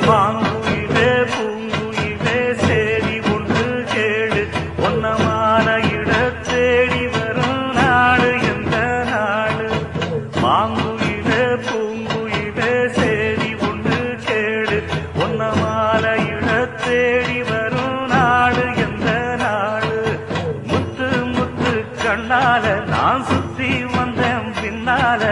மாங்குயிலே பூங்குயிலே சேரி ஒன்று கேடு ஒன்னமான இட தேடி வரும் நாடு எந்த நாடு மாங்குயிலே பூங்குயிலே சேரி ஒன்று கேடு ஒன்னமான இட தேடி வரும் நாடு எந்த நாடு முத்து முத்து கண்ணால நான் சுத்தி வந்தேன் பின்னால